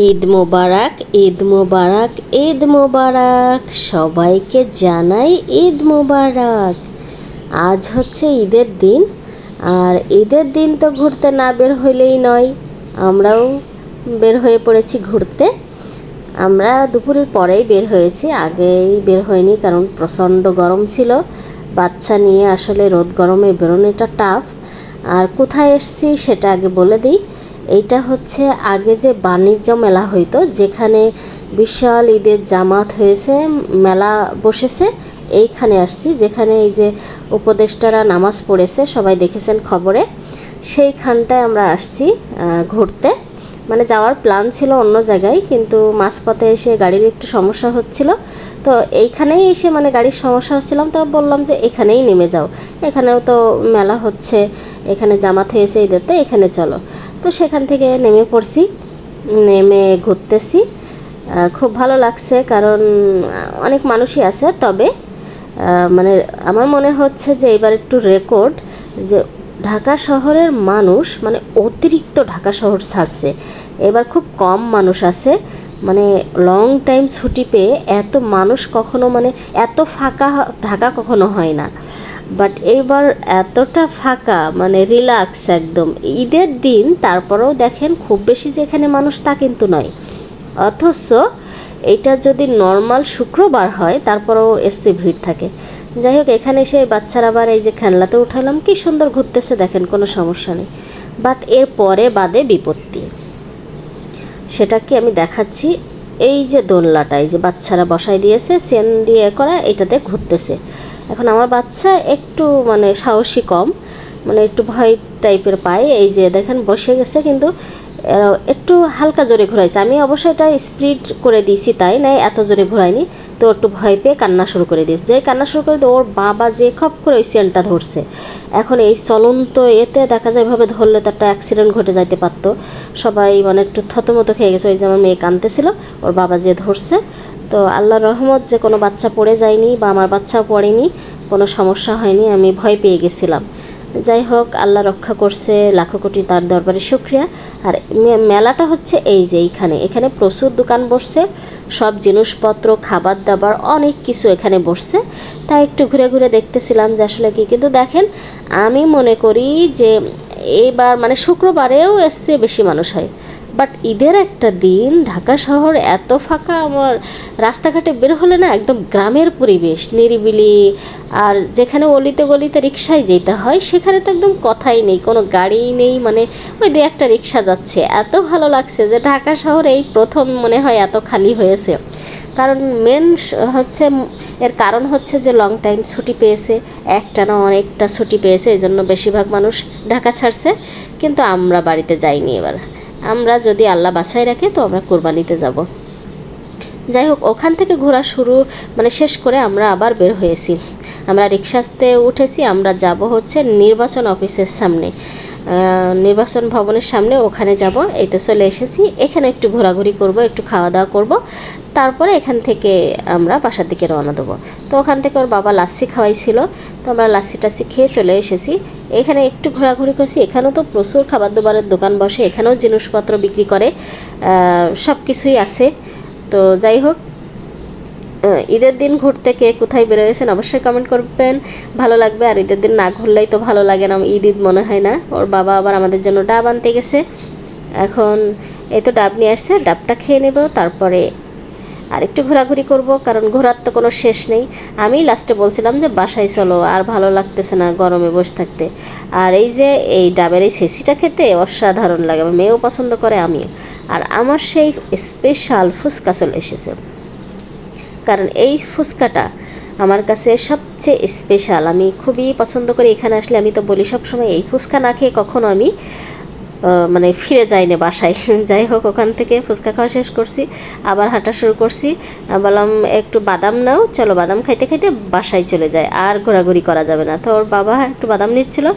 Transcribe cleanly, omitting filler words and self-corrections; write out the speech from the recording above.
ঈদ মোবারক, ঈদ মোবারক, ঈদ মোবারক, সবাইকে জানাই ঈদ মোবারক। আজ হচ্ছে ঈদের দিন, আর ঈদের দিন তো ঘুরতে না বের হইলেই নয়। আমরাও বের হয়ে পড়েছি ঘুরতে। আমরা দুপুরের পরেই বের হয়েছি, আগেই বের হয়নি, কারণ প্রচণ্ড গরম ছিল। বাচ্চা নিয়ে আসলে রোদ গরমে বেরোনোটা টাফ। আর কোথায় এসছি সেটা আগে বলে দিই। এইটা হচ্ছে আগে যে বাণিজ্য মেলা হইতো, যেখানে বিশাল ঈদের জামাত হয়েছে, মেলা বসেছে, এইখানে আসছি, যেখানে এই যে উপদেষ্টারা নামাজ পড়েছে, সবাই দেখেছেন খবরে। সেইখানটায় আমরা আসছি ঘুরতে। মানে যাওয়ার প্ল্যান ছিল অন্য জায়গায়, কিন্তু মাঝপথে এসে গাড়ির একটু সমস্যা হচ্ছিল। তো এইখানেই এসে মানে গাড়ির সমস্যা হচ্ছিলাম, তো বললাম যে এখানেই নেমে যাও, এখানেও তো মেলা হচ্ছে, এখানে জামাত হয়েছে ঈদের, তো এখানে চলো। তো সেখান থেকে নেমে পড়ছি, নেমে ঘুরতেছি। খুব ভালো লাগছে, কারণ অনেক মানুষই আছে। তবে মানে আমার মনে হচ্ছে যে এবার একটু রেকর্ড, যে ঢাকা শহরের মানুষ মানে অতিরিক্ত ঢাকা শহর ছাড়ছে। এবার খুব কম মানুষ আছে, মানে লং টাইম ছুটি পেয়ে এত মানুষ কখনো, মানে এত ফাঁকা ঢাকা কখনো হয় না। বাট এইবার এতটা ফাঁকা, মানে রিল্যাক্স একদম ঈদের দিন। তারপরেও দেখেন খুব বেশি যে এখানে মানুষ তা কিন্তু নয়। অথচ এইটা যদি নর্মাল শুক্রবার হয় তারপরেও এসে ভিড় থাকে। যাই হোক, এখানে এসে বাচ্চারা আবার এই যে খেলনাতে উঠালাম, কি সুন্দর ঘুরতেছে দেখেন, কোনো সমস্যা নেই। বাট এর পরে বাদে বিপত্তি, সেটা কি আমি দেখাচ্ছি। এই যে দোলনাটা, এই যে বাচ্চারা বসাই দিয়েছে, চেন দিয়ে করা, এটাতে ঘুরতেছে। এখন আমার বাচ্চা একটু মানে সাহসী কম, মানে একটু ভয় টাইপের পায়। এই যে দেখেন বসে গেছে, কিন্তু একটু হালকা জোরে ঘুরাইছে। আমি অবশ্যই এটা স্পিড করে দিয়েছি, তাই নাই এত জোরে ঘুরাইনি। তো একটু ভয় পেয়ে কান্না শুরু করে দিয়েছে। যে কান্না শুরু করে দিয়ে ওর বাবা যে খপ করে ওই চেনটা ধরছে। এখন এই চলন্ত এতে দেখা যায় এভাবে ধরলে তো একটা অ্যাক্সিডেন্ট ঘটে যাইতে পারতো। সবাই মানে একটু থতমতো খেয়ে গেছে। ওই যে আমার মেয়ে কাঁদতেছিল, ওর বাবা যে ধরছে। তো আল্লাহর রহমত যে কোনো বাচ্চা পড়ে যায়নি, বা আমার বাচ্চাও পড়েনি, কোনো সমস্যা হয়নি। আমি ভয় পেয়ে গেছিলাম। যাই হোক, আল্লাহ রক্ষা করছে, লাখো কোটি তার দরবারে শুকরিয়া। আর মেলাটা হচ্ছে এই যে এখানে প্রচুর দোকান বসছে, সব জিনিসপত্র, খাবার দাবার, অনেক কিছু এখানে বসছে। তাই একটু ঘুরে ঘুরে দেখতেছিলাম যে আসলে কি। কিন্তু দেখেন, আমি মনে করি যে এইবার মানে শুক্রবারেও এসছে বেশি মানুষ হয়। বাট ঈদের একটা দিন ঢাকা শহর এত ফাঁকা, আমার রাস্তাঘাটে বের হলে না একদম গ্রামের পরিবেশ, নিরিবিলি। আর যেখানে অলিতে গলিতে রিক্সায় যেতে হয়, সেখানে তো একদম কথাই নেই, কোনো গাড়িই নেই, মানে ওই দিয়ে একটা রিক্সা যাচ্ছে। এত ভালো লাগছে যে ঢাকা শহর এই প্রথম মনে হয় এত খালি হয়েছে। কারণ মেন হচ্ছে, এর কারণ হচ্ছে যে লং টাইম ছুটি পেয়েছে, একটা না অনেকটা ছুটি পেয়েছে, এই জন্য বেশিরভাগ মানুষ ঢাকা ছাড়ছে। কিন্তু আমরা বাড়িতে যাইনি এবার। আমরা যদি আল্লাহ বাছাই রাখে তো আমরা কোরবানিতে যাব। যাই হোক, ওখান থেকে ঘোরা শুরু মানে শেষ করে আমরা আবার বের হয়েছি। আমরা রিক্সাতে উঠেছি, আমরা যাব হচ্ছে নির্বাচন অফিসের সামনে, নির্বাচন ভবনের সামনে, ওখানে যাব। এই তো চলে এসেছি। এখানে একটু ঘোরাঘুরি করব, একটু খাওয়া দাওয়া করব, তারপরে এখান থেকে আমরা বাসার দিকে রওনা দেবো। তো ওখান থেকে ওর বাবা লাচ্ছি খাওয়াইছিল, তো আমরা লাচ্ছি টাচ্ছি খেয়ে চলে এসেছি। এখানে একটু ঘোরাঘুরি করছি। এখানেও তো প্রচুর খাবার দাবারের দোকান বসে, এখানেও জিনিসপত্র বিক্রি করে, সব কিছুই আছে। তো যাই হোক, ঈদের দিন ঘুরতে কে কোথায় বেরোয়েছেন অবশ্যই কমেন্ট করবেন, ভালো লাগবে। আর ঈদের দিন না ঘুরলেই তো ভালো লাগে না, ঈদ ঈদ মনে হয় না। ওর বাবা আবার আমাদের জন্য ডাব আনতে গেছে। এখন এই তো ডাব নিয়ে আসছে, ডাবটা খেয়ে নেব, তারপরে আর একটু ঘোরাঘুরি করব, কারণ ঘোরার তো কোনো শেষ নেই। আমি লাস্টে বলছিলাম যে বাসায় চলো, আর ভালো লাগতেছে না গরমে বসে থাকতে। আর এই যে এই ডাবের এই শেষিটা খেতে অসাধারণ লাগে, আমার মেয়েও পছন্দ করে, আমিও। আর আমার সেই স্পেশাল ফুচকা চলে এসেছে, কারণ এই ফুচকাটা আমার কাছে সবচেয়ে স্পেশাল, আমি খুবই পছন্দ করি। এখানে আসলে আমি তো বলি সবসময়, এই ফুচকা না খেয়ে কখনো আমি মানে ফিরে যাই না বাসায়। যাই হোক, ওখান থেকে ফুচকা খাওয়া শেষ করছি, আবার হাঁটা শুরু করছি। বললাম একটু বাদাম নাও, চলো বাদাম খাইতে খাইতে বাসায় চলে যায়, আর ঘোরাঘুরি করা যাবে না। তো ওর বাবা একটু বাদাম নিচ্ছিল।